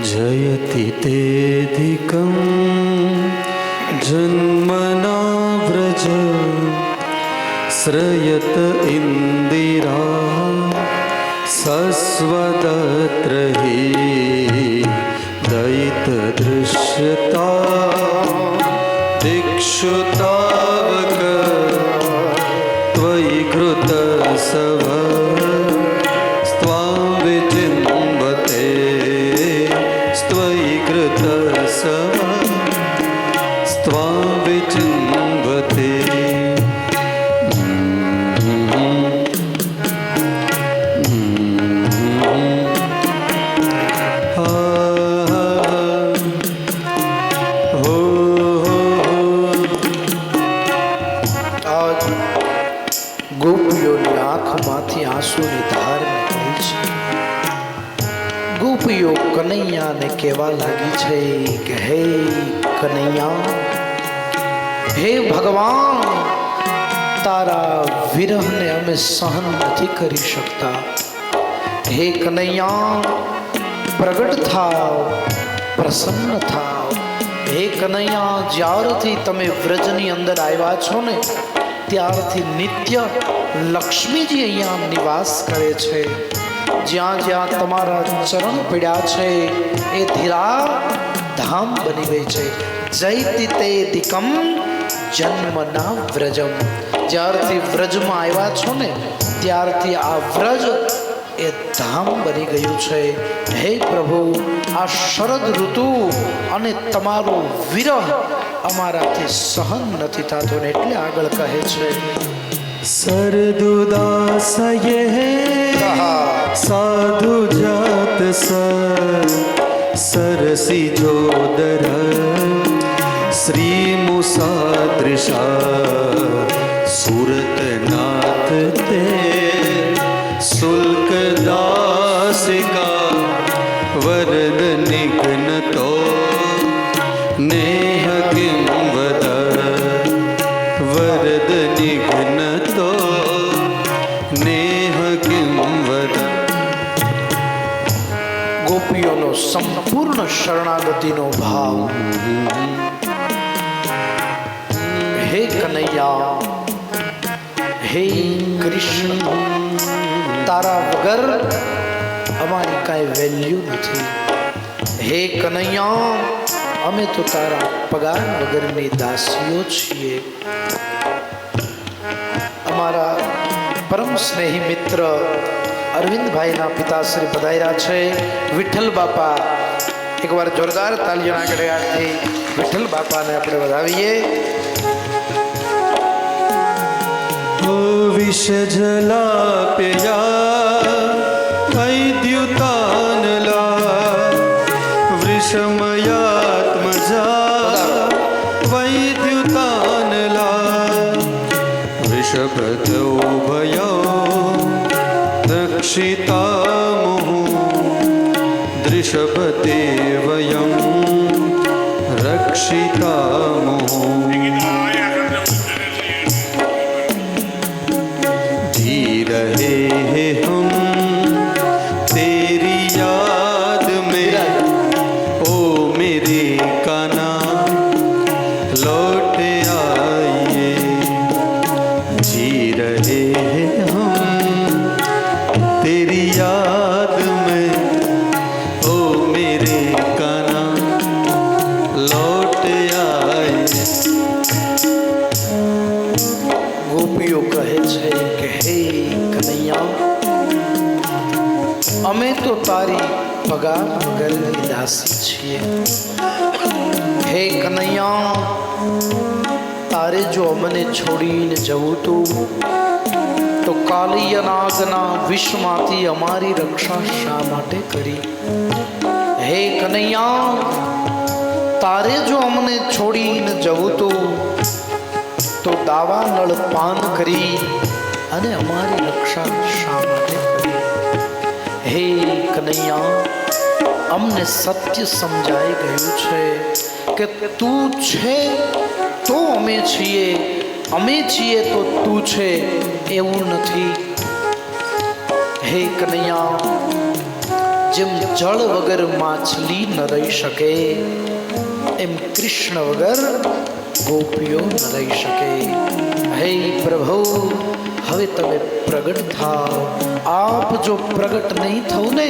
जयति तेऽधिकं जन्मना व्रज श्रयत इंदिरा सस्वदत्र हि दयितदृश्यता दिक्षुतावक त्वयि कृतसव स्त्वां विचिन्वते स्त्वयि कृतसव स्त्वां विचिन्वते। ગોપીઓની આંખમાંથી આંસુની ધાર નીકળી છે. ગોપીઓ કનૈયાને કહેવા લાગી છે કે હે કનૈયા, હે ભગવાન, તારા વિરહને અમે સહન નથી કરી શકતા. હે કનૈયા, પ્રગટ થાવ, પ્રસન્ન થાવ. હે કનૈયા, જ્યારથી તમે વ્રજની અંદર આવ્યા છો ને ત્યારથી નિત્ય લક્ષ્મીજી અહીંયા નિવાસ કરે છે. જ્યાં જ્યાં તમારા ચરણ પીડ્યા છે એ ધીરા ધામ બની ગઈ છે. જયતિ તે દિકમ જન્મના વ્રજમ. જ્યારથી વ્રજમાં આવ્યા છો ને ત્યારથી આ વ્રજ એ ધામ બની ગયું છે. હે પ્રભુ, આ શરદ ઋતુ અને તમારું વિરહ અમારાથી સહન નથી થતું ને એટલે આગળ કહે છે सरदुदासये साधु जात सरसी जोदर श्री मुसादृशा सुरतनाथ ते शुल्कदासिका वरद निघ्नतो नेह किं वद वरद निघ्नतो नेह किं वद। ગોપીઓનો સંપૂર્ણ શરણાગતિનો ભાવ. હે કનૈયા, હે કૃષ્ણ, તારા વગર અમારી કાંઈ વેલ્યુ નથી. હે કનૈયા, અમે તો તારા પગાર વગરની દાસીઓ છીએ. અમારા પરમ સ્નેહી મિત્ર અરવિંદભાઈના પિતાશ્રી પધાર્યા છે. વિઠ્ઠલ બાપા, એકવાર જોરદાર તાલીઓના ગળગડાટથી વિઠ્ઠલ બાપાને આપણે વધાવીએ. વિષ જલાપ્યા વૈદ્યુતાનલા વૃષમયાત્મજા વૈદ્યુતાનલા વૃષભદ્રૌ ભયો રક્ષિતામુઃ દૃષભતે વયં રક્ષિતામુઃ. रहे हैं हम तेरी याद में ओ मेरे काना लौट आइए. जी रहे हैं हम तेरी याद में ओ मेरे काना लौट आइए. ગોપીઓ કહે છે કે હે કનૈયા, અમે તો તારી પગાર વગરની દાસી છીએ. હે કનૈયા, તારે જો અમને છોડીને જવું તું તો કાલિયનાગના વિષમાંથી અમારી રક્ષા શા માટે કરી? હે કનૈયા, તારે જો અમને છોડીને જવું તું તો દાવા નળ પાન કરી અને અમારી રક્ષા શા માટે કરી? હે કનૈયા, અમને સત્ય સમજાઈ ગયું છે કે તું છે તો અમે છીએ, અમે છીએ તો તું છે એવું નથી. હે કનૈયા, જેમ જળ વગર માછલી ન રહી શકે એમ કૃષ્ણ વગર ગોપીઓ ન રહી શકે. હે પ્રભુ, હવે તમે પ્રગટ થાઓ. આપ જો પ્રગટ નહીં થવું ને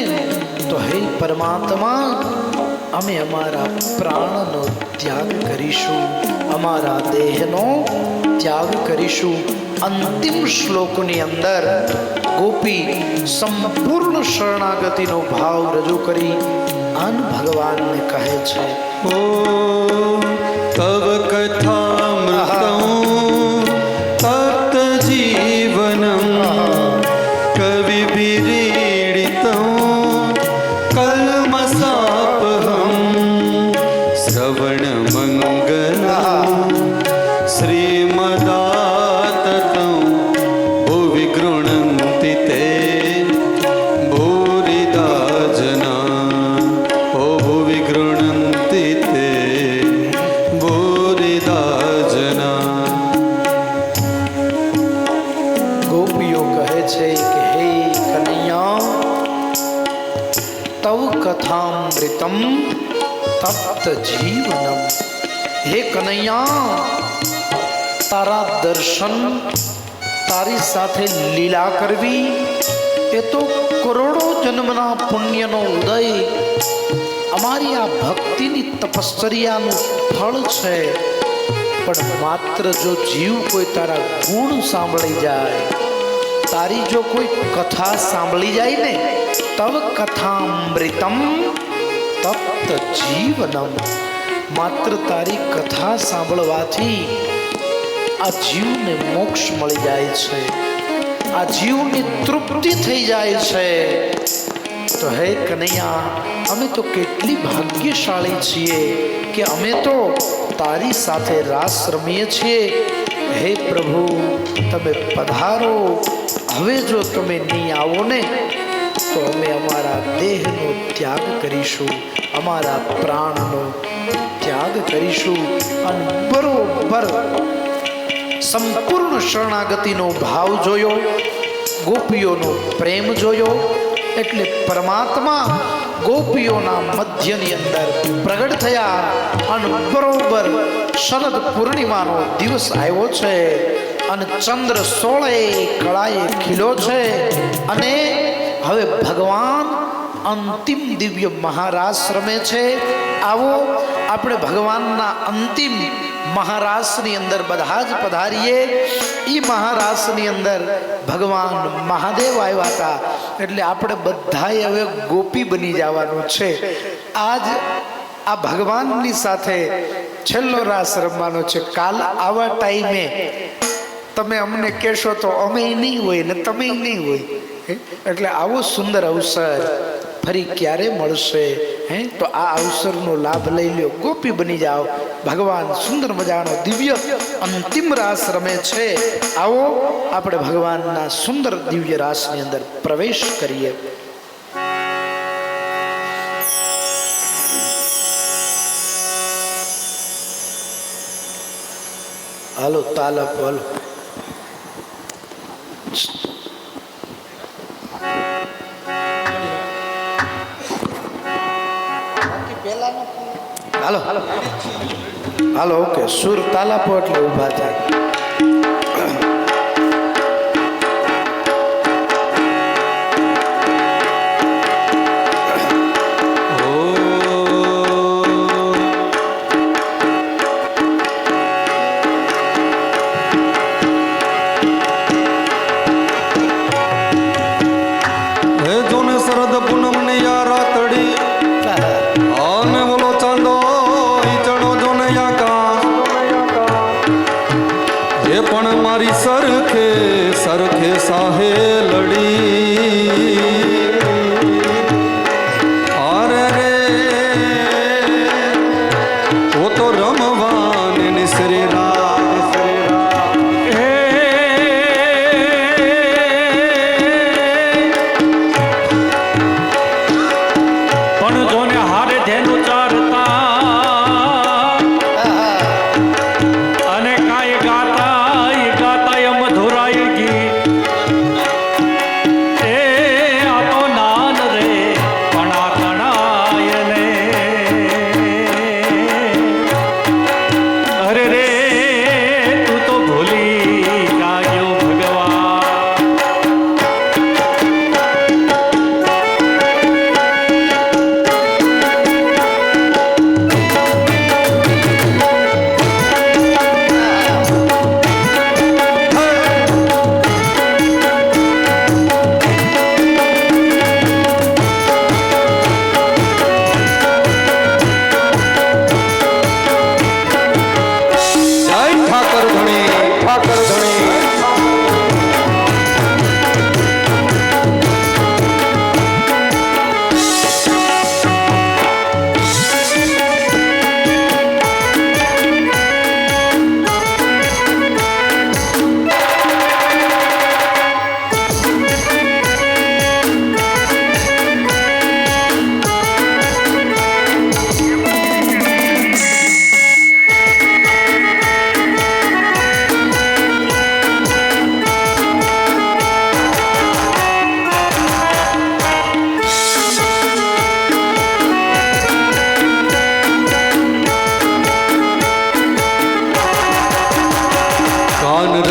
તો હે પરમાત્મા, અમે અમારા પ્રાણનો ત્યાગ કરીશું, અમારા દેહનો ત્યાગ કરીશું. અંતિમ શ્લોકની અંદર ગોપી સંપૂર્ણ શરણાગતિનો ભાવ રજૂ કરી અન ભગવાનને કહે છે, ઓ તવ કથામૃતં તપ્ત જીવનમ કવિભિરીડિતં કલ્મષાપહં શ્રવણ મંગલં શ્રીમદાતतं ભુવિ ગૃણન્તિ તે ભૂરિદા જના. ઓ ભુવિ ગૃણન્તિ તે ભૂરિદા જના. ગોપીઓ કહે છે કે હે કનૈયા, તવ કથામૃતમ તપ્ત જીવનમ. હે કનૈયા, તારા દર્શન, તારી સાથે લીલા કરવી એ તો કરોડો જન્મના પુણ્યનો ઉદય, અમારી આ ભક્તિની તપશ્ચર્યાનું ફળ છે. પણ માત્ર જો જીવ કોઈ તારા ગુણ સાંભળી જાય, તારી જો કોઈ કથા સાંભળી જાય ને, તવ કથામૃતમ તપ્ત જીવનમ, માત્ર તારી કથા સાંભળવાથી આ જીવને મોક્ષ મળી જાય છે, આ જીવની તૃપ્તિ થઈ જાય છે. તો હે કનૈયા, અમે તો કેટલી ભાગ્યશાળી છીએ કે અમે તો તારી સાથે રાસ રમીએ છીએ. હે પ્રભુ, તમે પધારો. હવે જો તમે નહીં આવો ને તો અમે અમારા દેહનો ત્યાગ કરીશું, અમારા પ્રાણનો ત્યાગ કરીશું. અને બરોબર સંપૂર્ણ શરણાગતિનો ભાવ જોયો, ગોપીઓનો પ્રેમ જોયો, એટલે પરમાત્મા ગોપીઓના મધ્યની અંદર પ્રગટ થયા. અને બરોબર શરદ પૂર્ણિમાનો દિવસ આવ્યો છે અને ચંદ્ર 16 કળાએ ખીલો છે. અને હવે ભગવાન અંતિમ દિવ્ય મહારાસ રમે છે. આવો આપણે ભગવાનના અંતિમ મહારાસની અંદર બધા જ પધારીએ. એ મહારાસની અંદર ભગવાન મહાદેવ આવ્યા હતા, એટલે આપણે બધાએ હવે ગોપી બની જવાનું છે. આજ આ ભગવાનની સાથે છેલ્લો રાસ રમવાનો છે. કાલ આવા ટાઈમે તમે અમને કહેશો તો અમે નહીં હોય ને તમે નહીં હોય. એટલે આવો સુંદર અવસર ફરી ક્યારે મળશે? તો આ અવસરનો લાભ લઈ લ્યો, ગોપી બની જાઓ. ભગવાન સુંદર મજાનો દિવ્ય અંતિમ રાસ રમે છે. આવો આપણે ભગવાનના સુંદર દિવ્ય રાસની અંદર પ્રવેશ કરીએ. હાલો તાલપ હાલો. હાલો હાલો હાલો. ઓકે, સુર તાલાપો એટલે ઊભા થાય.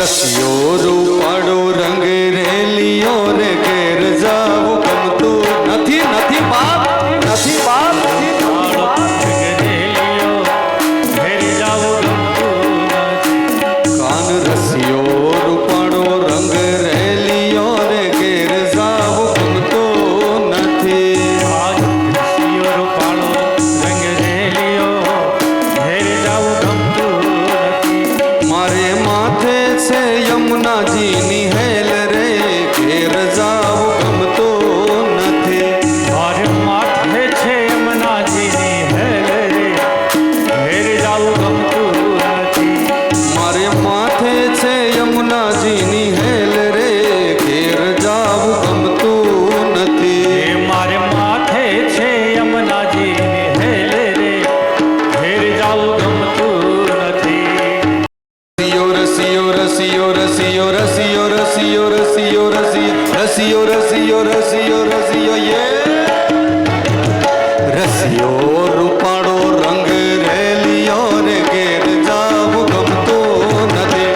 રસિયો રૂપાળો રંગ રેલિયો રે ઘેર જાવું ગમતું નથી નથી બાપ નથી બાપ કાન રસિયો રૂપાળો રંગ રેલિયો રે ઘેર જાવું ગમતું નથી મારે માથે છે યમુનાજીની હેલ રે ઘેર જાવું ગમતું નથી મારે માથે છે યમુનાજીની હેલ રે ઘેર જાવું ગમતું નથી રસિયો રસિયો રસિયો રસિયો રસિયો રસિયો રસિયો રસિયો રસિયો રસિયો યે રસિયો રૂપાળો રંગ રેલિયો રે ઘેર જાવું ગમતું નથી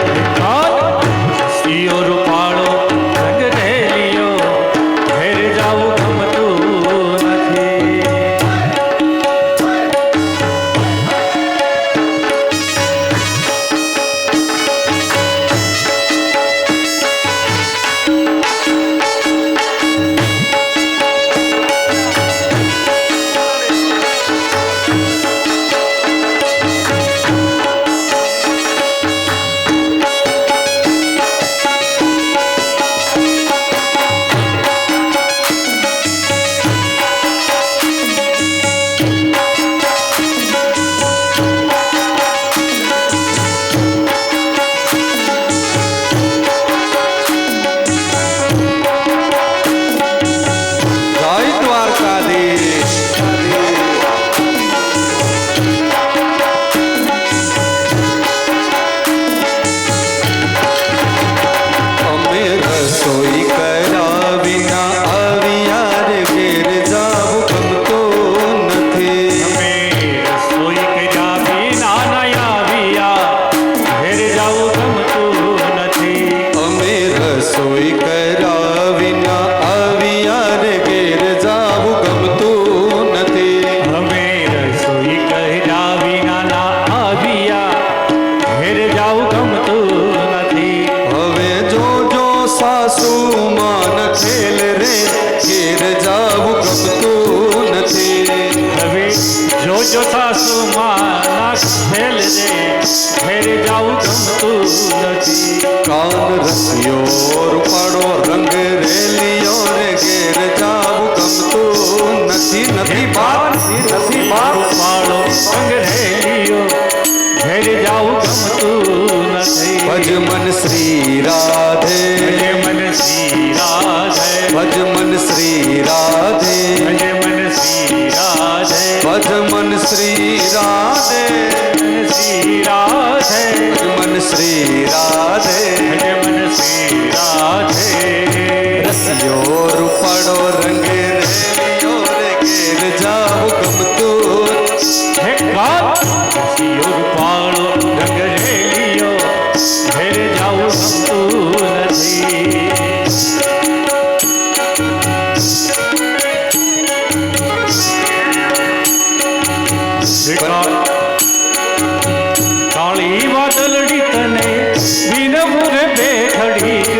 જો સાસુ માં ખેલ રે ઘેર જાવું ગમતું નથી કાન રસિયો રૂપાળો રંગ રેલિયો રે ઘેર જાવું ગમતું નથી નથી બાપ નથી બાપ રૂપાળો રંગ રેલિયો ઘેર જાવું ગમતું નથી ભજ મન શ્રી રાધે મન શ્રી રાધે ભજ મન શ્રી રાધે મન શ્રી રાધે ભજ મન શ્રી રાધે શ્રી રાધે મન શ્રી રાધે મન શ્રી રાધે રસિયો રૂપાળો રંગ રેલિયો રે ઘેર જાવું ગમતું હે કાન રસિયો રૂપાળો રંગ રેલિયો ઘેર જાવું ગમતું નથી કાળી વાદળડી તને વિનવું રે બેખડી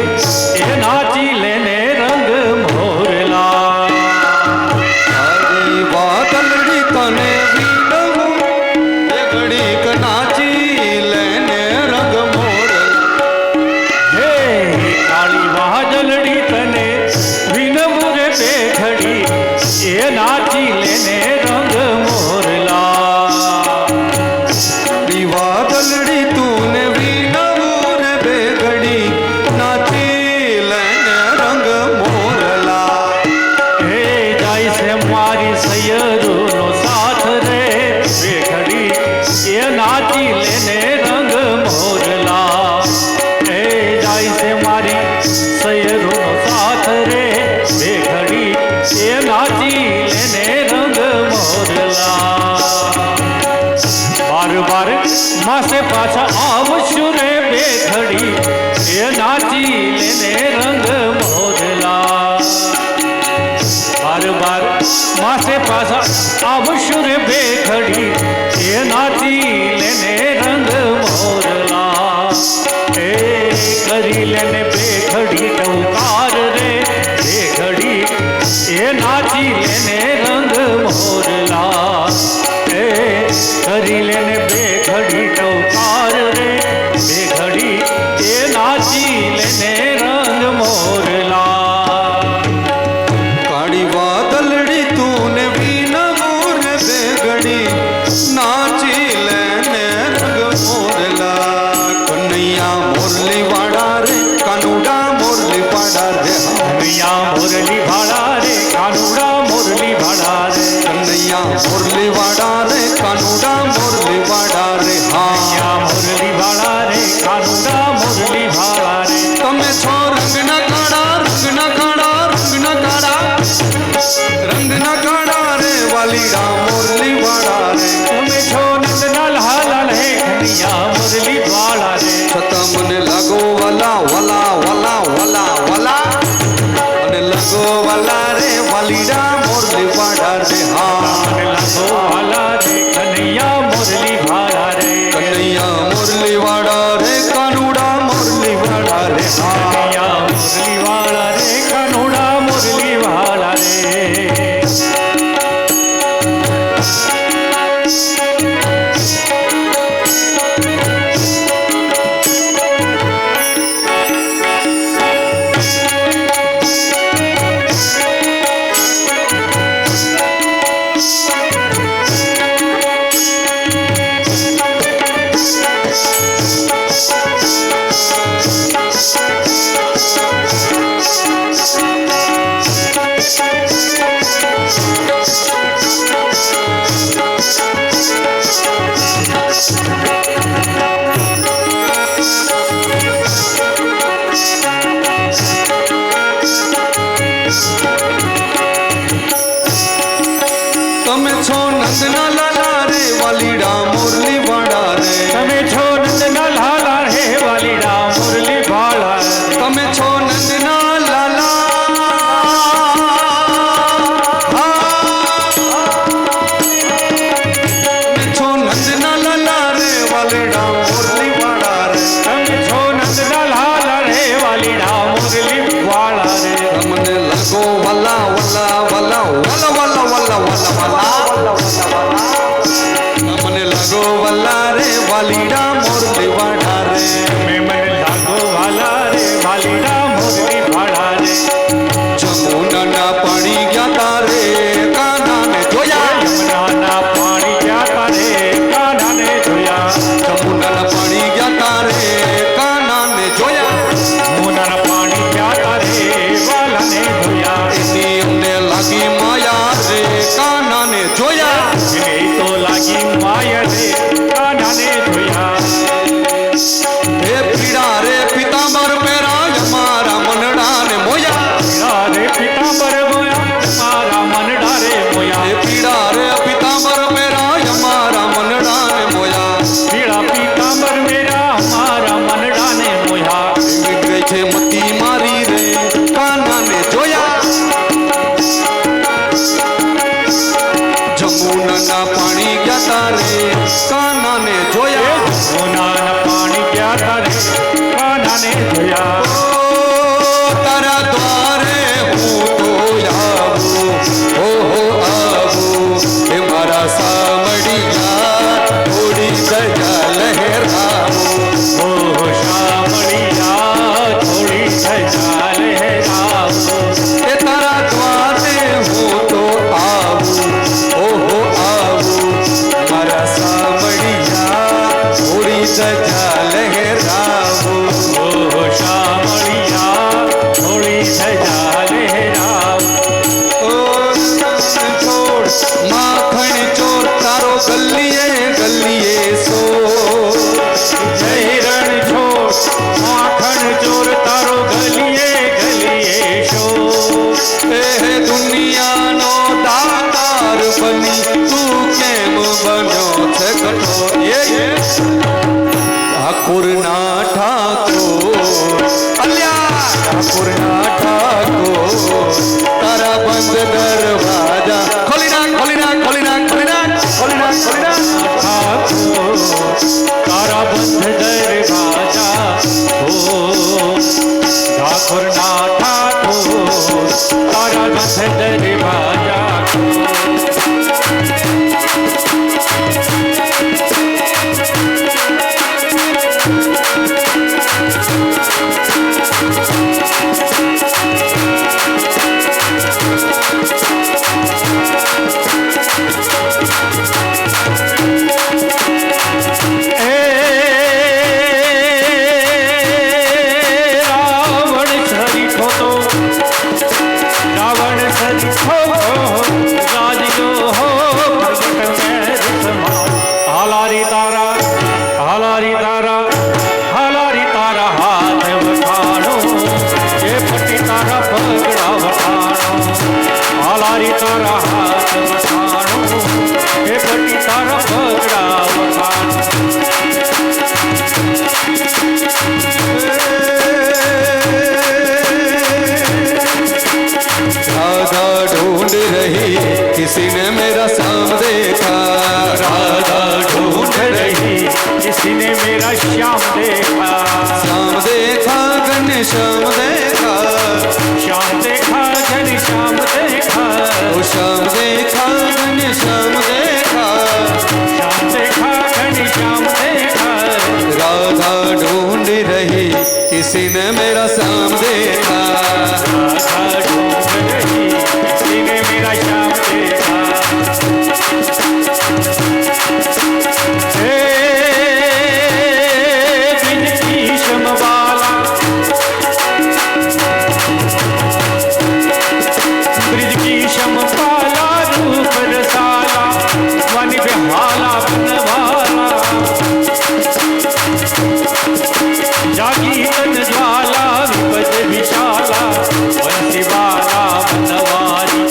એ નાચી લેને રંગ મોરલા તારી વાદળડી તને વિનવું એ ઘડીક નાચી લેને રંગ મોર હે કાળી વાદળડી તને વિનવું રે બેખડી એ નાચી લેને રંગ મોરલા વાદળડી તુને વિનવું રે બેઘડી નાચી લેને રંગ મોરલા હે જાય છે મારી સૈયરોનો સાથ રે બેખડી એ નાચી લેને રંગ મોરલા હે જાય છે મારી સૈયરોનો સાથ રે બેખડી એ નાચી લેને રંગ મોરલા બાર બાર માસે પાછા આવશું રે બેખડી એ પાછા આવશું રે બે ઘડી એ નાચી લેને રંગ મોરલા એ કરી લેને બે ઘડી ટવકાર રે બે ઘડી એ નાચી લેને રંગ મોરલા એ કરી લેને બે ઘડી ટવકાર રે બે ઘડી એ નાચી લેને રંગ મોરલા કાળી વાદળડી તું ને વીનવું રે બે ઘડી નાચી લેને રંગ મોરલા કનૈયા મોરલી વાળા રે કાનુડા મોરલી વાળા રે કનૈયા મોરલી ભાડા રે કાનુડા મોરલી ભાડા રે કનૈયા મોરલી વાળા રે કાનુડા મોરલી વાળા રે કનૈયા મોરલી ભાડા રે કાનુડા મોરલી ભાડા રે તમે છો રંગના કાળા રંગના કાળા રંગના કાળા રંગના કાળા રે વાલીડા મોરલી વાળા રે તમે છો નંદના લાલ હે કનૈયા મોરલી ભાડા રે છતાં મને લાગો વાલા વાલા વાલા વાલા વાલા મને લાગો વાલા રે વાલીડા મોરલી વાળા રે મને લાગો વાલા રે કનૈયા મોરલી ભાડા રે કનૈયા મોરલી વાળા રે કાનુડા મોરલી વાળા રે કનૈયા મોરલી વાળા રે કાનુડા મોરલી વાળા રે તમે છો નંદના લાલા રે વાલીડા મોરલી વાળા રે તમે છો નંદના લાલા હે વાલીડા મુરલી ભાળા રે તમે છો નંદના લાલા તમે છો નંદના લાલા રે વાલીડા મોરલી વાળા રે તમે છો નંદના લાલા રે વાલીડા મુરલી વાળા રે તમને લાગો વાલા વાલા વાલા વાલા વાલા વાલા વાલા વાલા મને લાગો વાલા રે વાલીડા મોરલી વાળા રે તમે મને લાગો વાલા રે વાલીડા મુરલી ભાળા રે જમુનાના પાણી ગયા તારે કાનાને જોયા યમુનાના પાણી ગયા તારે કાનાને જોયા જમુનાના પાણી ગયા તારે કાનાને જોયા યમુનાના પાણી ગયા તારે વાલાને જોયા એની અમને લાગી માયા રે કાનાને જોયા એ તો લાગી માયા રે કાનાને જોયા હે પીડા રે પિતાંબર પેરા અમારા મનડાને મોયા રે પિતાંબર મોયા મારા મનડા રે મોયા હે પીડા રે પિતાંબર પેરા અમારા મનડાને મોયા પીળા પિતાંબર મેરા મારા મનડાને મોયા ગઈ છે મતી મારી રે કાનાને જોયા જમુનાના પાણી ગયા તારે કાનાને જોયા સોનાના પાણી ગયા તારે કાનાને જોયા તારા દ્વારે હું તો આવું હો આવું હે મારા સામડિયા થોડી દયા લહેરાવું ઓ શામળિયા થોડી સજા લહેરાવો એ તારા દ્વારે હું તો આવું ઓહો આવું મારા સામડિયા થોડી દયા લહેરાવું ઓ શામળિયા થોડી સજા લહેરાવો છોડ માખણ ચોર તારો ગલીએ ગલીએ સો જય રણ છોડ માખણ ચોર તારો ગલીએ ગલીએ શો એ દુનિયાનો દાતાર બની તું કેમ બન્યો છે કઠોર ઠાકોરના ઠાકોર અલ્યા ઠાકોરના ઠાકોર તારા બંધ દરવાજા ખોલી નાખ બની બેહાલા બનવાલા જાગી તન જ્વાલા વિપદ વિશાલા બંસીવાલા બનવારી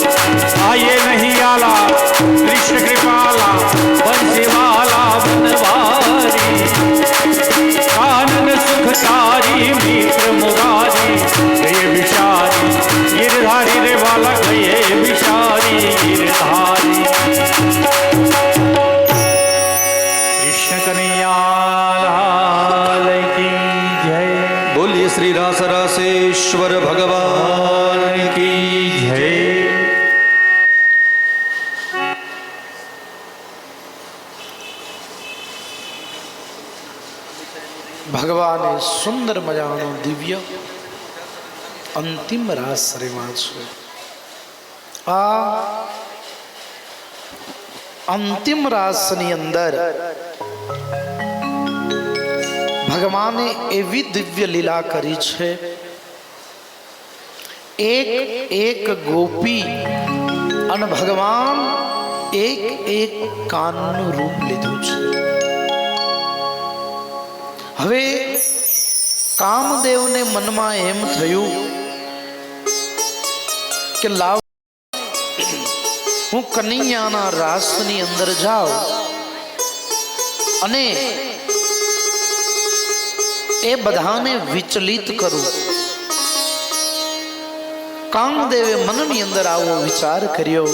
આયે નહીં આલા કૃષ્ણ કૃપાલા બંસીવાલા બનવારી કાનન સુખકારી મિત્ર મુરારી ગયે વિશારી गिरधारी रे वाला गए विशारी गिरधारी कृष्ण कन्हैया की जय बोलिए श्री रास रासेश्वर भगवान की जय ભગવાને સુંદર મજાનો દિવ્ય અંતિમ રાસ રમ્યા છે. આ અંતિમ રાસની અંદર ભગવાને એવી દિવ્ય લીલા કરી છે. એક એક ગોપી અને ભગવાન એક એક કાનનું રૂપ લીધું છે. હવે કામદેવને મનમાં એમ થયું કે લાવ હું કનૈયાના રાસની અંદર જાઉં અને એ બધાને વિચલિત કરું. કામદેવે મનની અંદર આવો વિચાર કર્યો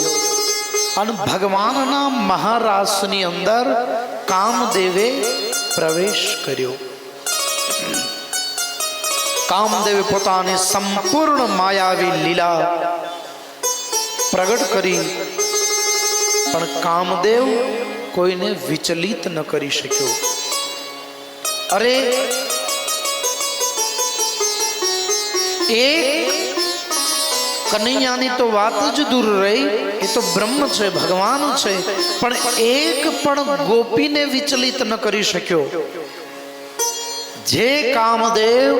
અને ભગવાનના મહારાસની અંદર કામદેવે પ્રવેશ કર્યો. કામદેવે પોતાની સંપૂર્ણ માયાવી લીલા પ્રગટ કરી, પણ કામદેવ કોઈને વિચલિત ન કરી શક્યો. અરે એક કનૈયાની તો વાત જ દૂર રહી, એ તો બ્રહ્મ છે, ભગવાન છે, પણ એક પણ ગોપીને વિચલિત ન કરી શક્યો. જે કામદેવ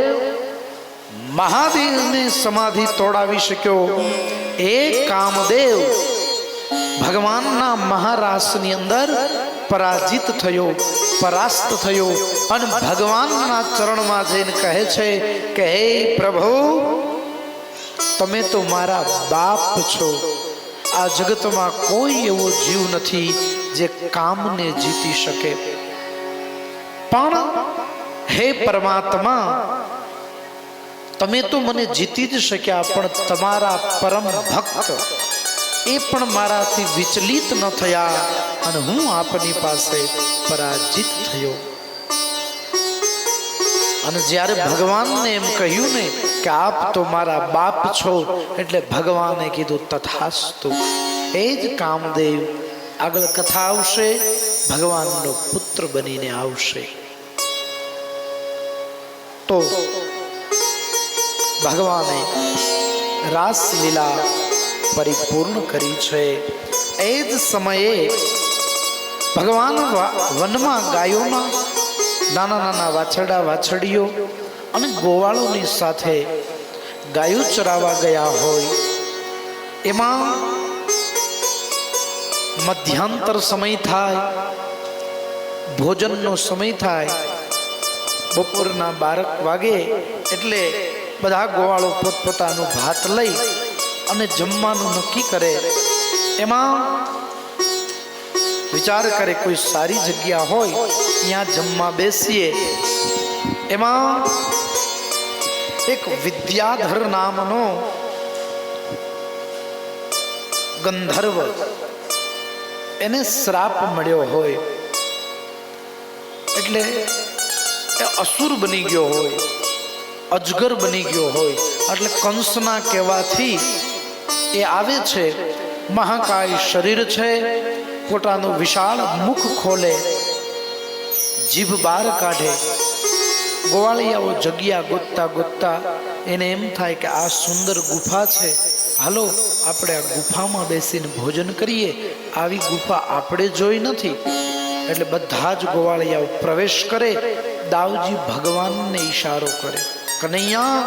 મહાદેવને સમાધિ તોડાવી શક્યો, એ કામદેવ ભગવાનના મહારાસની અંદર પરાજિત થયો, પરાસ્ત થયો અને ભગવાનના ચરણમાં જઈને કહે છે કે હે પ્રભુ, તમે તો મારા બાપ છો. આ જગતમાં કોઈ એવો જીવ નથી જે કામને જીતી શકે, પણ હે પરમાત્મા, તમે તો મને જીતી જ શક્યા, પણ તમારા પરમ ભક્ત એ પણ મારાથી વિચલિત ન થયા અને હું આપની પાસે પરાજિત થયો. અને જ્યારે ભગવાનને એમ કહ્યું ને કે આપ તો મારા બાપ છો, એટલે ભગવાને કીધું તથાસ્તુ. એ જ કામદેવ આગળ કથા આવશે, ભગવાનનો પુત્ર બનીને આવશે. તો ભગવાને રાસલીલા પરિપૂર્ણ કરી છે. એ જ સમયે ભગવાન વનમાં ગાયોના નાના નાના વાછરડા વાછરડીઓ અને ગોવાળોની સાથે ગાયો ચરાવવા ગયા હોય. એમાં મધ્યાંતર સમય થાય, ભોજનનો સમય થાય. બપોરના 12 વાગે એટલે બધા ગોવાળો પોતપોતાનું ભાત લઈ અને જમવાનું નક્કી કરે. એમાં વિચાર કરે કોઈ સારી જગ્યા હોય ત્યાં જમવા બેસીએ. એમાં એક વિદ્યાધર નામનો ગંધર્વ, એને શ્રાપ મળ્યો હોય, એટલે એ અસુર બની ગયો હોય, અજગર બની ગયો હોય. એટલે કંસના કહેવાથી એ આવે છે, મહાકાય શરીર છે, પોતાનું વિશાળ મુખ ખોલે, જીભ બહાર કાઢે. ગોવાળિયાઓ જગ્યા ગોતતા ગોતતા એને એમ થાય કે આ સુંદર ગુફા છે, હાલો આપણે આ ગુફામાં બેસીને ભોજન કરીએ. આવી ગુફા આપણે જોઈ નથી. એટલે બધા જ ગોવાળિયાઓ પ્રવેશ કરે. દાઉજી ભગવાનને ઈશારો કરે, કનૈયા,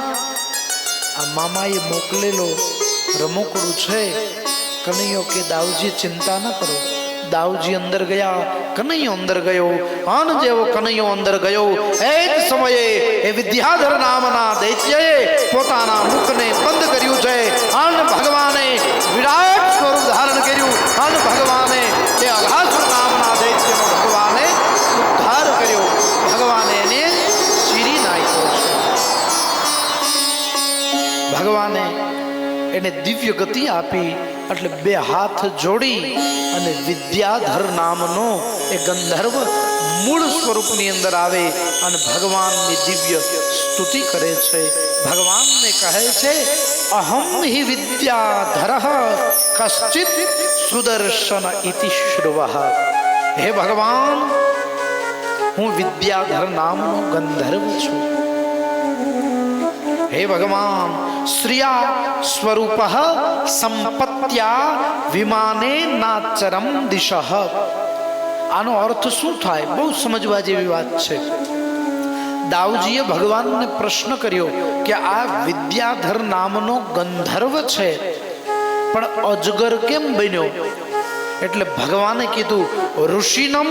આ મામાએ મોકલેલો રમકડું છે. કનૈયો કે દાઉજી ચિંતા ન કરો, દાઉજી અંદર ગયા, કનૈયો અંદર ગયો. અન જેવો કનૈયો અંદર ગયો એ જ સમયે એ વિદ્યાધર નામના દૈત્યએ પોતાના મુખને બંધ કર્યું છે. અન ભગવાને વિરાટ સ્વરૂપ ધારણ કર્યું. અન ભગવાને એ અઘાસુર નામના દૈત્યનો ભગવાને ઉદ્ધાર કર્યો. ભગવાને એને ચીરી નાખ્યો છે. ભગવાને એને દિવ્ય ગતિ આપી. એટલે બે હાથ જોડી અને વિદ્યાધર નામનો એ ગંધર્વ મૂળ સ્વરૂપની અંદર આવે અને ભગવાનની દિવ્ય સ્તુતિ કરે છે. ભગવાનને કહે છે અહમ હિ વિદ્યાધર કશ્ચિત સુદર્શન ઇતિ શ્રુવઃ. હે ભગવાન, હું વિદ્યાધર નામનો ગંધર્વ છું. હે ભગવાન, શ્રિયા સ્વરૂપ સંપત્ત્યા વિમાને નાચરમ દિશઃ. આનો અર્થ શું થાય? બહુ સમજવા જેવી વાત છે. દાઉજીએ ભગવાનને પ્રશ્ન કર્યો કે આ વિદ્યાધર નામનો ગંધર્વ છે પણ અજગર કેમ બન્યો? એટલે ભગવાને કીધું ઋષિનમ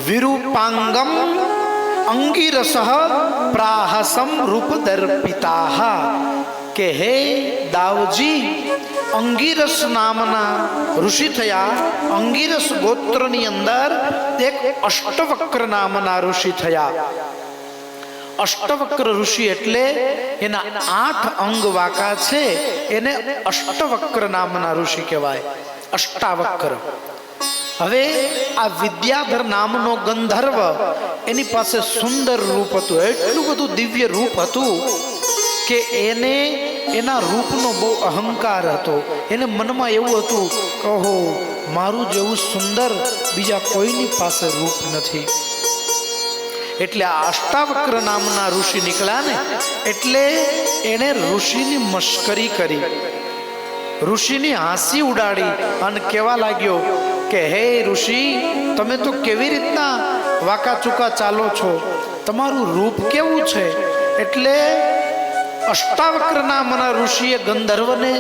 વિરૂપાંગમ અંગીરસ પ્રાહસમ રૂપ દર્પિતાહ. કે હે દાવજી, અંગીરસ નામના ઋષિ થયા. અંગીરસ ગોત્રની અંદર એક અષ્ટવક્ર નામના ઋષિ થયા. અષ્ટવક્ર ઋષિ એટલે એના 8 અંગ વાંકા છે, એને અષ્ટવક્ર નામના ઋષિ કહેવાય. અષ્ટાવક્ર. હવે આ વિદ્યાધર નામનો ગંધર્વ, એની પાસે સુંદર રૂપ હતું. એટલું બધું દિવ્ય રૂપ હતું કે એને એના રૂપનો બહુ અહંકાર હતો. એને મનમાં એવું હતું કે ઓહો, મારું જેવું સુંદર બીજા કોઈની પાસે રૂપ નથી. એટલે આ અષ્ટાવક્ર નામના ઋષિ નીકળ્યા ને, એટલે એને ઋષિની મશ્કરી કરી, ઋષિની હાંસી ઉડાડી અને કહેવા લાગ્યો કે હે ઋષિ, તમે તો કેવી રીતના વાકા ચૂકા ચાલો છો? તમારું રૂપ કેવું છે? એટલે અષ્ટાવક્ર નામના ઋષિએ ગંધર્વને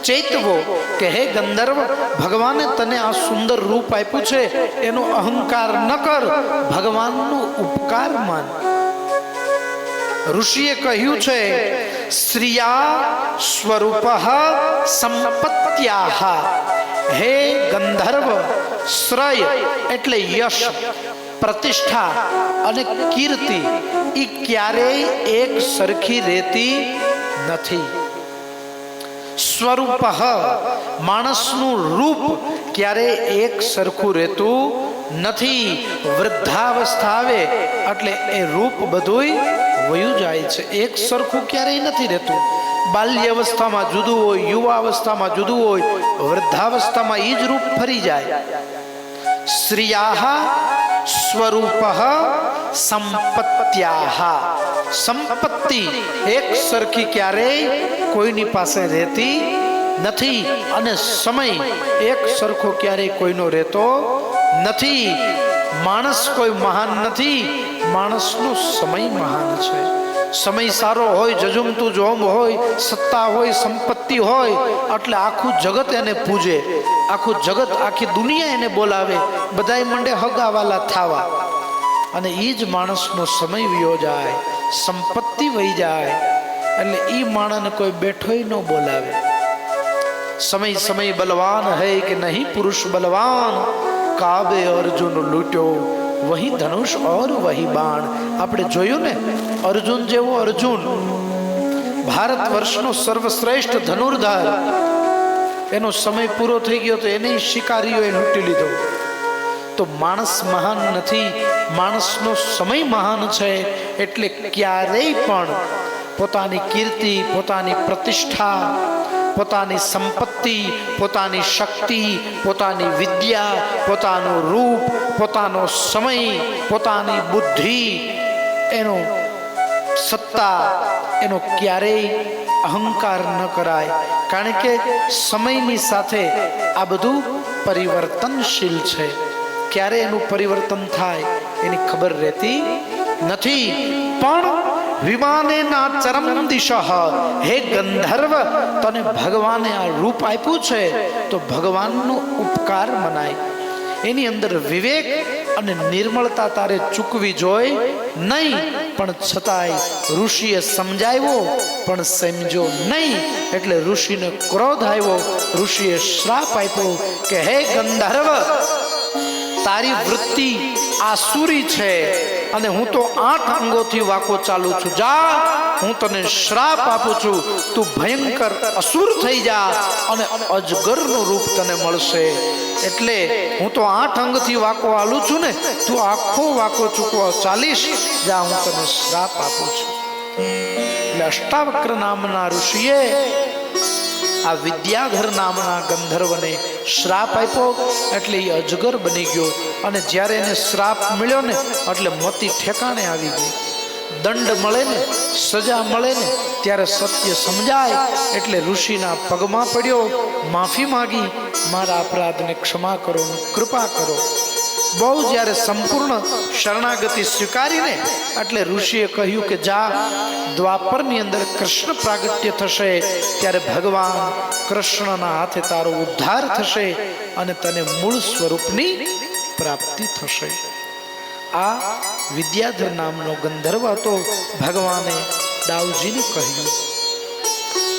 ચેતવો કે હે ગંધર્વ, ભગવાને તને આ સુંદર રૂપ આપ્યું છે, એનો અહંકાર ન કર, ભગવાનનો ઉપકાર માન. ઋષિએ કહ્યું છે શ્રિયા સ્વરૂપ સંપત્ત્યાહ. હે ગંધર્વ, શ્રય એટલે યશ, પ્રતિષ્ઠા અને કીર્તિ એ ક્યારેય એક સરખી રહેતી નથી. સ્વરૂપ, માણસનું રૂપ ક્યારેય એક સરખું રહેતું નથી. વૃદ્ધાવસ્થા આવે એટલે એ રૂપ બધુંય વયું જાય છે. એક સરખું ક્યારેય નથી રહેતું. બાલ્ય અવસ્થામાં જુદું હોય, યુવા અવસ્થામાં જુદું હોય, વૃદ્ધાવસ્થામાં એ જ રૂપ ફરી જાય. શ્રિયાહ સ્વરૂપ સંપત્ત્યાહ. સંપત્તિ એક સરખી ક્યારેય કોઈની પાસે રહેતી નથી અને સમય એક સરખો ક્યારેય કોઈનો રહેતો નથી. માણસ કોઈ મહાન નથી, માણસનો સમય મહાન છે. સમય સારો હોય, જજુમતું જોમ હોય, સત્તા હોય, સંપત્તિ હોય એટલે આખું જગત એને પૂજે, આખું જગત, આખી દુનિયા એને બોલાવે, બધાય મંડે હગાવાલા થાવા. અને એ જ માણસનો સમય વયો જાય, સંપત્તિ વહી જાય એટલે એ માણસને કોઈ બેઠોય ન બોલાવે. સમય સમય બલવાન હૈ કે નહીં પુરુષ બલવાન, કાબે અર્જુન લૂટ્યો વહી ધનુષ ઓર વહી બાણ. આપણે જોયું ને, અર્જુન જેવો અર્જુન, ભારત વર્ષનો સર્વશ્રેષ્ઠ ધનુર્ધર, એનો સમય પૂરો થઈ ગયો તો એને શિકારીઓએ લૂંટી લીધો. તો માણસ મહાન નથી, માણસનો સમય મહાન છે. એટલે ક્યારેય પણ પોતાની કીર્તિ, પોતાની પ્રતિષ્ઠા, પોતાની સંપત્તિ, પોતાની શક્તિ, પોતાની વિદ્યા, પોતાનું રૂપ, પોતાનો સમય, પોતાની બુદ્ધિ, એનો સત્તા, એનો ક્યારેય અહંકાર ન કરાય. કારણ કે સમયની સાથે આ બધું પરિવર્તનશીલ છે. ક્યારે એનું પરિવર્તન થાય એની ખબર રહેતી નથી. પણ વિમાને ના ચરમ દિશઃ. હે ગંધર્વ, તને ભગવાને આ રૂપ આપ્યું છે તો ભગવાનનો ઉપકાર મનાય. એની અંદર વિવેક અને નિર્મળતા તારે ચૂકવી જોઈ નહીં. પણ છતાંય ઋષિએ સમજાવ્યો પણ સમજો નહીં. એટલે ઋષિને ક્રોધ આવ્યો. ઋષિએ શ્રાપ આપ્યો કે હે ગંધર્વ, તારી વૃત્તિ આસુરી છે અને હું તો 8 અંગોથી વાકો ચાલુ છું. જા, હું તને શ્રાપ આપું છું, તું ભયંકર અસુર થઈ જા અને અજગરનું રૂપ તને મળશે. એટલે હું તો 8 અંગથી વાકો હાલું છું ને, તું આખો વાકો ચૂકવા ચાલીશ. જા, હું તને શ્રાપ આપું છું. એટલે અષ્ટાવક્ર નામના ઋષિએ આ વિદ્યાધર નામના ગંધર્વને શ્રાપ આપ્યો. એટલે એ અજગર બની ગયો. અને જ્યારે એને શ્રાપ મળ્યો ને એટલે મતિ ઠેકાણે આવી ગઈ. દંડ મળે ને, સજા મળે ને ત્યારે સત્ય સમજાય. એટલે ઋષિના પગમાં પડ્યો, માફી માંગી, મારા અપરાધને ક્ષમા કરો, કૃપા કરો. બહુ જ્યારે સંપૂર્ણ શરણાગતિ સ્વીકારીને એટલે ઋષિએ કહ્યું કે જા, દ્વાપરની અંદર કૃષ્ણ પ્રાગટ્ય થશે ત્યારે ભગવાન કૃષ્ણના હાથે તારો ઉદ્ધાર થશે અને તને મૂળ સ્વરૂપની પ્રાપ્તિ થશે. આ વિદ્યાધર નામનો ગંધર્વ હતો. ભગવાને દાઉજીને કહ્યું.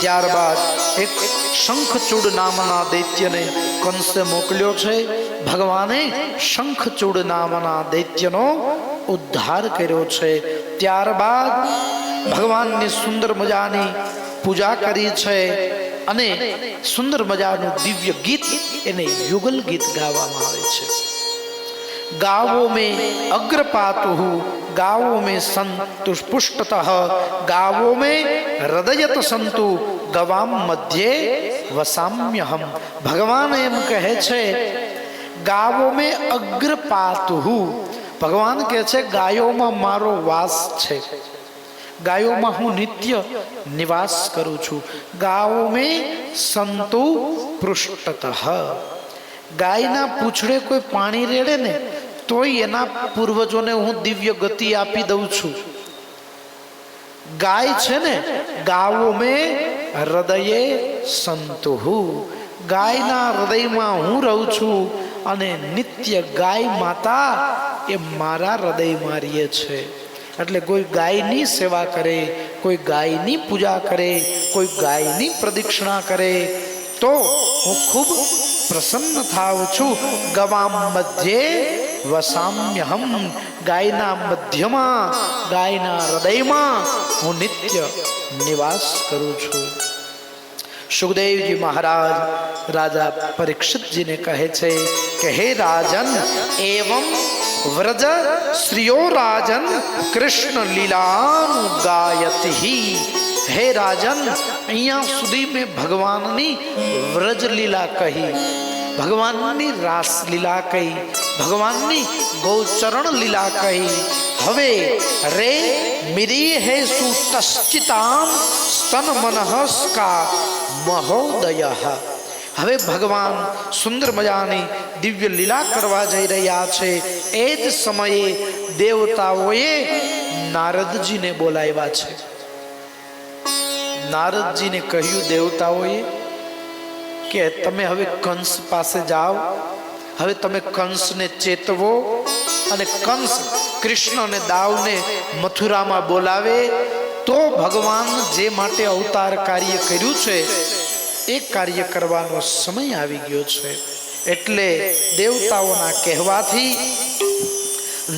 ત્યારબાદ એક શંખચૂડ નામના દૈત્યને કંસે મોકલ્યો છે. ભગવાને શંખચૂડ નામના દૈત્યનો ઉદ્ધાર કર્યો છે. ત્યારબાદ ભગવાનની સુંદર મજાની પૂજા કરી છે અને સુંદર મજાનું દિવ્ય ગીત, એને યુગલ ગીત ગાવામાં આવે છે. गावों में अग्रपातु, गावों में संतु पुष्टतः, गावों में हृदयत संतु, गवाम मध्य वसाम्यहम. ભગવાન એમ કહે છે ગાવો में अग्रपातु. ભગવાન કહે છે ગાયોમાં મારો વાસ છે, ગાયોમાં હું નિત્ય નિવાસ કરું છું. ગાવો में संतु पृष्ठतः. ગાયના પૂંછડે કોઈ પાણી રેડે ને તોય એના પૂર્વજોને હું દિવ્ય ગતિ આપી દઉં છું. ગાય છે ને, ગાવો મેં હૃદયે સંતુહુ. ગાયના હૃદયમાં હું રહું છું અને નિત્ય ગાય માતા એ મારા હૃદયમાં રહે છે. એટલે કોઈ ગાયની સેવા કરે, કોઈ ગાયની પૂજા કરે, કોઈ ગાયની પ્રદક્ષિણા કરે તો હું ખૂબ પ્રસન્ન થાઉં છું. ગવામ મધ્યે વસામ્યહમ. ગાયના મધ્યમાં, ગાયના હૃદયમાં હું નિત્ય નિવાસ કરું છું. સુખદેવજી મહારાજ રાજા પરીક્ષિતજીને કહે છે કે હે રાજન, એવમ વ્રજ શ્રીયો રાજન કૃષ્ણ લીલાનું ગાયતી. હે રાજન, અહીંયા સુધી મેં ભગવાનની વ્રજ લીલા કહી, ભગવાનની રાસ લીલા કહી, ભગવાનની ગૌચરણ લીલા કહી. હવે રે મિરી હે સુતશ્ચિતામ સ્તન મનહસ્કા મહોદય. હવે ભગવાન સુંદર મજાની દિવ્ય લીલા કરવા જઈ રહ્યા છે. એ જ સમયે દેવતાઓએ નારદજીને બોલાવ્યા છે. નારદજીને કહ્યું દેવતાઓએ કે તમે હવે કંસ પાસે જાઓ, હવે તમે કંસને ચેતવો અને કંસ કૃષ્ણ અને દાવને મથુરામાં બોલાવે તો ભગવાન જે માટે અવતાર કાર્ય કર્યું છે એ કાર્ય કરવાનો સમય આવી ગયો છે. એટલે દેવતાઓના કહેવાથી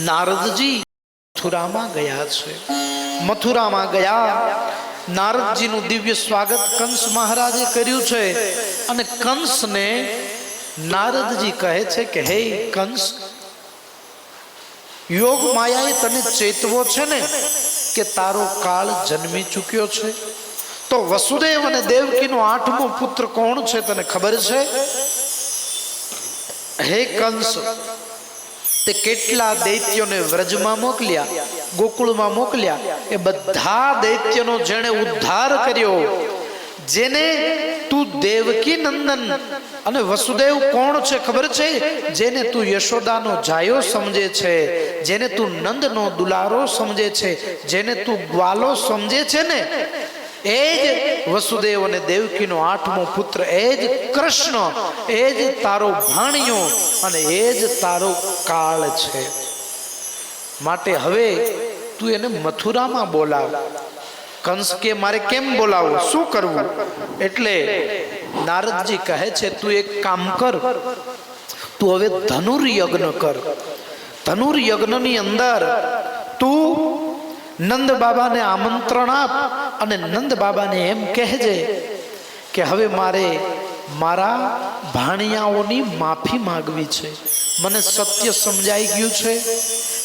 નારદજી મથુરામાં ગયા છે. મથુરામાં ગયા, નારદજીનું દિવ્ય સ્વાગત કંસ મહારાજે કર્યું છે અને કંસને નારદજી કહે છે કે હે કંસ, યોગ માયાએ તને ચેતવો છે ને કે તારો કાળ જન્મી ચૂક્યો છે. તો વસુદેવ અને દેવકીનો 8મો પુત્ર કોણ છે તને ખબર છે? હે કંસ, તે કેટલા દૈત્યોને વ્રજમાં મોકલ્યા, ગોકુળમાં મોકલ્યા. એ બધા દૈત્યનો જેણે ઉદ્ધાર કર્યો, જેને તું દેવકી નંદન અને વસુદેવ કોણ છે ખબર છે? જેને તું યશોદાનો જાયો સમજે છે, જેને તું નંદનો દુલારો સમજે છે, જેને તું ગ્વાલો સમજે છે ને, એ જ વસુદેવ અને દેવકીનો 8મો પુત્ર, એ જ કૃષ્ણ, એ જ તારો ભાણિયો અને એ જ તારો કાળ છે. માટે હવે તું એને મથુરામાં બોલાવ. કંસ કે મારે કેમ બોલાવો, શું કરવું? એટલે નારદજી કહે છે તું એક કામ કર, તું હવે ધનુર્યજ્ઞ કર. ધનુર્યજ્ઞની અંદર તું નંદ બાબાને આમંત્રણ આપ અને નંદ બાબાને એમ કહેજે કે હવે મારે મારા ભાણિયાઓની માફી માંગવી છે. મને સત્ય સમજાઈ ગયું છે.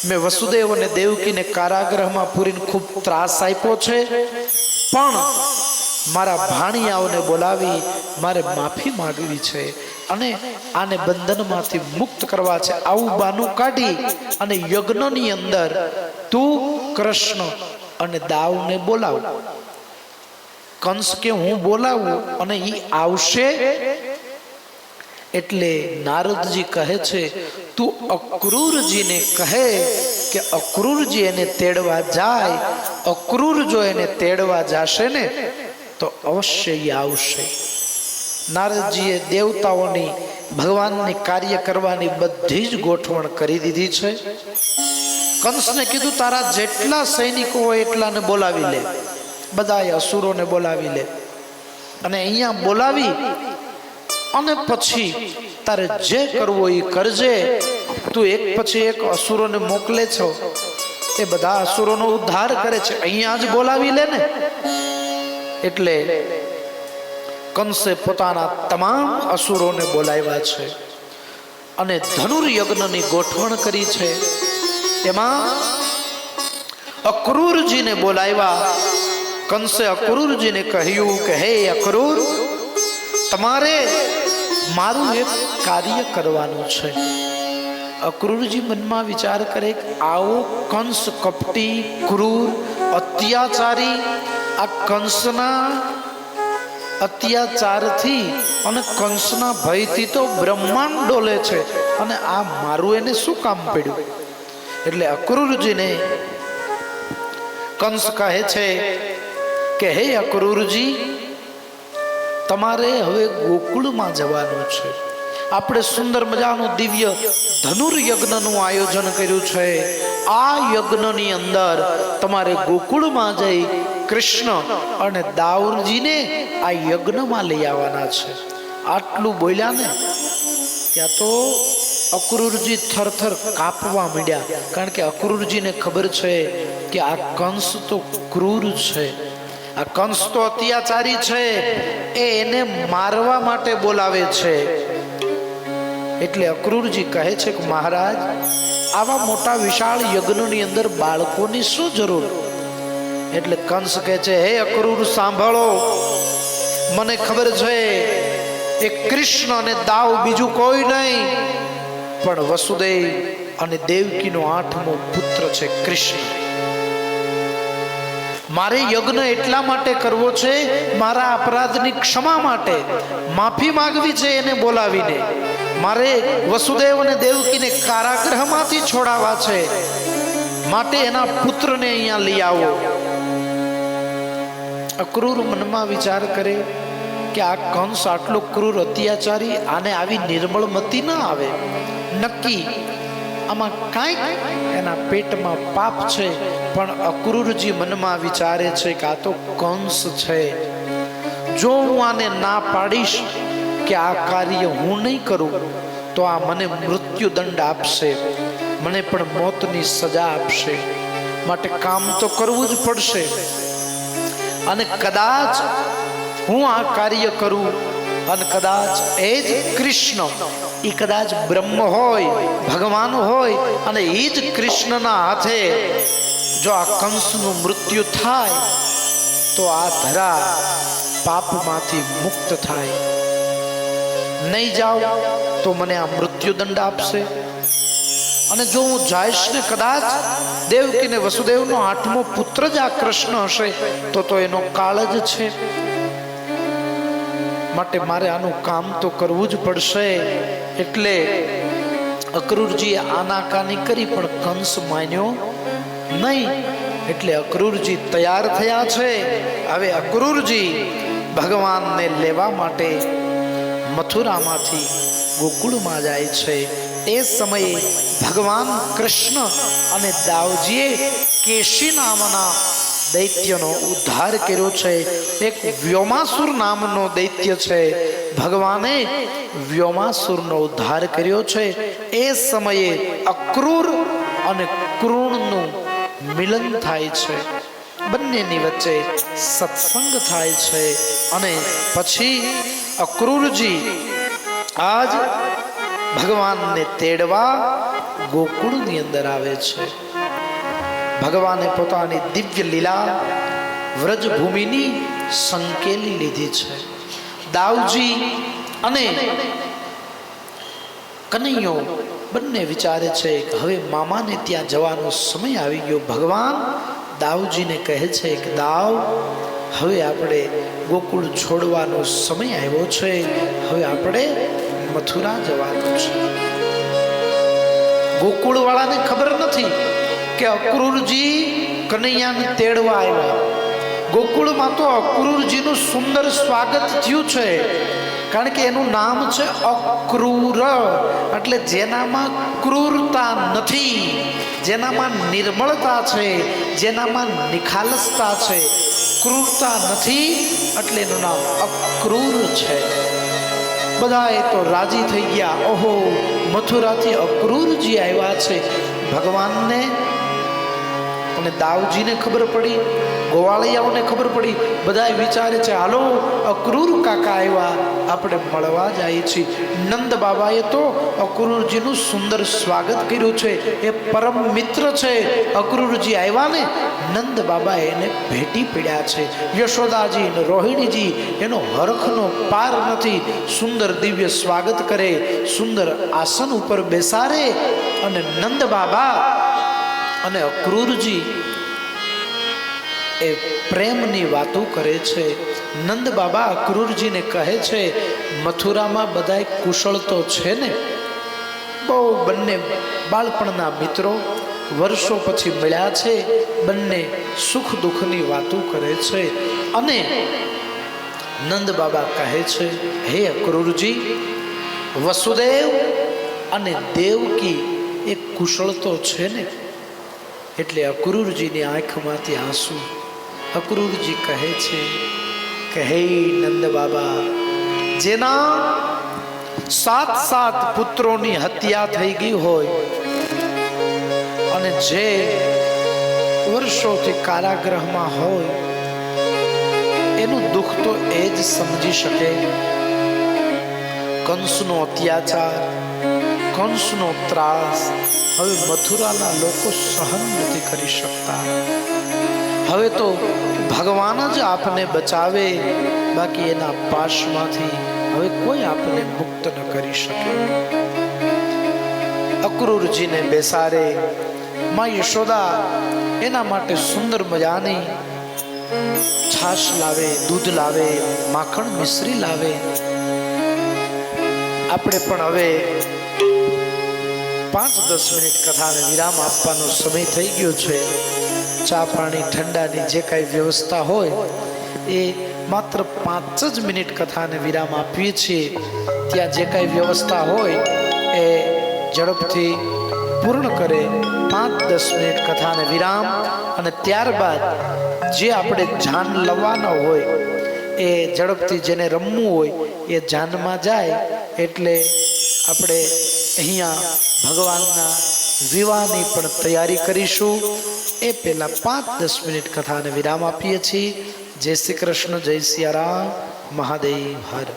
મેં વસુદેવ અને દેવકીને કારાગૃહમાં પૂરીને ખૂબ ત્રાસ આપ્યો છે, પણ મારા ભાણિયાઓને બોલાવી મારે માફી માંગવી છે અને આને બંધનમાંથી મુક્ત કરવા છે. આવું બાનું કાઢી અને યજ્ઞની અંદર તું કૃષ્ણ અને દાવને બોલાવ. કંસ કે હું બોલાવું અને એ આવશે? એટલે નારદજી કહે છે તું અક્રૂરજીને કહે કે અક્રૂરજી એને તેડવા જાય. અક્રૂર જો એને તેડવા જશે ને તો અવશ્ય એ આવશે. નારદજીએ દેવતાઓની ભગવાનની કાર્ય કરવાની બધી જ ગોઠવણ કરી દીધી છે. કંસને કીધું તારા જેટલા સૈનિકો હોય એટલાને બોલાવી લે, બધા અસુરોને બોલાવી લે અને અહીંયા બોલાવી અને પછી તારે જે કરવું એ કરજે. તું એક પછી એક અસુરોને મોકલે છો, એ બધા અસુરોનો ઉદ્ધાર કરે છે, અહીંયા જ બોલાવી લે ને. એટલે કંસે પોતાના તમામ અસુરોને બોલાવ્યા છે અને ધનુર્યજ્ઞની ગોઠવણ કરી છે. એમાં અક્રૂરજીને બોલાવ્યા. કંસે અક્રૂરજીને કહ્યું કે હે અક્રૂર, તમારે મારું એક કાર્ય કરવાનું છે. અક્રૂરજી મનમાં વિચાર કરે કે આવો કંસ કપટી, ક્રૂર, અત્યાચારી, આ કંસના અત્યાચારથી અને કંસના ભયથી તો બ્રહ્માંડ ડોલે છે અને આ મારું એને શું કામ પડ્યું? એટલે અક્રૂરજીને કંસ કહે છે કે હે અક્રૂરજી, તમારે હવે ગોકુળમાં જવાનું છે. આપણે સુંદર મજાનું દિવ્ય ધનુર્યજ્ઞનું આયોજન કર્યું છે. આ યજ્ઞની અંદર તમારે ગોકુળમાં જઈ કૃષ્ણ અને દાઉરજીને આ યજ્ઞમાં લઈ આવવાના છે. આટલું બોલ્યા ને ત્યાં તો અક્રૂરજી થરથર કાપવા માંડ્યા, કારણ કે અક્રૂરજીને ખબર છે કે આ કંસ તો ક્રૂર છે, આ કંસ તો અત્યાચારી છે, એને મારવા માટે બોલાવે છે. એટલે અક્રૂરજી કહે છે કે મહારાજ, આવા મોટા વિશાળ યજ્ઞની અંદર બાળકોની શું જરૂર? એટલે કંસ કહે છે હે અક્રૂર સાંભળો, મને ખબર છે એ કૃષ્ણ અને દાવ બીજું કોઈ નહીં પણ વસુદેવ અને દેવકીનો 8મો પુત્ર છે કૃષ્ણ. મારે યજ્ઞ એટલા માટે કરવો છે, મારા અપરાધની ક્ષમા માટે માફી માંગવી છે એને બોલાવીને. મારે વસુદેવ અને દેવકીને કારાગૃહમાંથી છોડાવવા છે, માટે એના પુત્રને અહીંયા લઈ આવો. અક્રૂર મનમાં વિચાર કરે કે આ કંસ આટલો ક્રૂર અત્યાચારી, આને આવી નિર્મળ મતિ ના આવે. નક્કી આમાં કાંઈક એના પેટમાં પાપ છે. પણ અક્રૂરજી મનમાં વિચારે છે કે આ તો કંસ છે, જો હું આને ના પાડીશ કે આ કાર્ય હું નહીં કરું તો આ મને મૃત્યુદંડ આપશે, મને પણ મોતની સજા આપશે. માટે કામ તો કરવું જ પડશે. અને કદાચ હું આ કાર્ય કરું અને કદાચ એ જ કૃષ્ણ, એ કદાચ બ્રહ્મ હોય, ભગવાન હોય અને એ જ કૃષ્ણના હાથે જો આ કંસનું મૃત્યુ થાય તો આ ધરા પાપમાંથી મુક્ત થાય. નહીં જાઉં તો મને આ મૃત્યુદંડ આપશે. અને જો હું જઈશ ને કદાચ દેવકી ને વસુદેવનો 8મો પુત્ર જ આ કૃષ્ણ હશે તો એનો કાળ જ છે. માટે મારે આનું કામ તો કરવું જ પડશે. એટલે અક્રૂરજીએ આનાકાની કરી પણ કંસ માન્યો નહીં. એટલે અક્રૂરજી તૈયાર થયા છે. હવે અક્રૂરજી ભગવાનને લેવા માટે મથુરામાંથી ગોકુળમાં જાય છે. એ સમયે ભગવાન કૃષ્ણ અને દાવજીએ કેશી નામના દૈત્યનો ઉદ્ધાર કર્યો છે. એક વ્યોમાસુર નામનો દૈત્ય છે. ભગવાને વ્યોમાસુરનો ઉદ્ધાર કર્યો છે. એ સમયે અક્રૂર અને કૃણનું મિલન થાય છે. બંનેની વચ્ચે સત્સંગ થાય છે અને પછી અક્રૂરજી આજ ભગવાનને તેડવા ગોકુળની અંદર આવે છે. ભગવાને પોતાની દિવ્ય લીલા વ્રજભૂમિની સંકેલી લીધી છે. દાવજી અને કનૈયો બંને વિચારે છે કે હવે મામાને ત્યાં જવાનો સમય આવી ગયો. ભગવાન દાવજીને કહે છે કે દાવ, હવે આપણે ગોકુળ છોડવાનો સમય આવ્યો છે. હવે આપણે મથુરા જવાનું છે. ગોકુળ વાળાને ખબર નથી કે અક્રૂરજી કનૈયાને તેડવા આવ્યા. ગોકુળમાં તો અક્રૂરજીનું સુંદર સ્વાગત થયું છે, કારણ કે એનું નામ છે અક્રૂર, એટલે જેનામાં ક્રૂરતા નથી, જેનામાં નિર્મળતા છે, જેનામાં નિખાલસતા છે, ક્રૂરતા નથી, એટલે એનું નામ અક્રૂર છે. બધાએ તો રાજી થઈ ગયા. ઓહો, મથુરાથી અક્રૂરજી આવ્યા છે. ભગવાનને અને દાવજીને ખબર પડી, ગોવાળિયાઓને ખબર પડી. બધા વિચારે છે હાલો અક્રૂર કાકા આવ્યા, આપણે મળવા જાય છીએ. નંદ બાબાએ તો અક્રૂરજીનું સુંદર સ્વાગત કર્યું છે. એ પરમ મિત્ર છે. અક્રૂરજી આવ્યા ને, નંદ બાબા એને ભેટી પડ્યા છે. યશોદાજી અને રોહિણીજી એનો હરખનો પાર નથી. સુંદર દિવ્ય સ્વાગત કરે, સુંદર આસન ઉપર બેસાડે અને નંદ બાબા અને અક્રૂરજી એ પ્રેમની વાતો કરે છે. નંદ બાબા અક્રૂરજીને કહે છે, મથુરામાં બધાય કુશળ તો છે ને? બહુ બંને બાળપણના મિત્રો, વર્ષો પછી મળ્યા છે. બંને સુખ દુઃખની વાતો કરે છે અને નંદ બાબા કહે છે, હે અક્રૂરજી, વસુદેવ અને દેવકી એ કુશળ તો છે ને? એટલે અક્રૂરજીની આંખમાંથી આંસુ. અક્રૂરજી કહે છે કે હે નંદ બાબા, જેના 7 પુત્રોની હત્યા થઈ ગઈ હોય અને જે વર્ષોથી કારાગૃહમાં હોય, એનું દુઃખ તો એ જ સમજી શકે. કંસનો અત્યાચાર, કંસનો ત્રાસ હવે મથુરાના લોકો સહન નથી કરી શકતા. હવે તો ભગવાન જ આપને બચાવે, બાકી એના પાશમાંથી હવે કોઈ આપને મુક્ત ન કરી શકે. અક્રૂરજીને બેસાડે. માં યશોદા એના માટે સુંદર મજાની છાશ લાવે, દૂધ લાવે, માખણ મિશ્રી લાવે. આપણે પણ હવે 5-10 મિનિટ કથાને વિરામ આપવાનો સમય થઈ ગયો છે. ચા પાણી ઠંડાની જે કાંઈ વ્યવસ્થા હોય એ માત્ર 5 જ મિનિટ કથાને વિરામ આપીએ છીએ. ત્યાં જે કાંઈ વ્યવસ્થા હોય એ ઝડપથી પૂર્ણ કરે. 5-10 મિનિટ કથાને વિરામ અને ત્યારબાદ જે આપણે જાન લાવવાના હોય એ ઝડપથી, જેને રમવું હોય એ જાનમાં જાય. એટલે આપણે અહીંયા ભગવાનના વિવાહની પણ તૈયારી કરીશું. એ પહેલા 5-10 મિનિટ કથાને વિરામ આપીએ છીએ. જય શ્રી કૃષ્ણ, જય સિયારામ, મહાદેવ હર.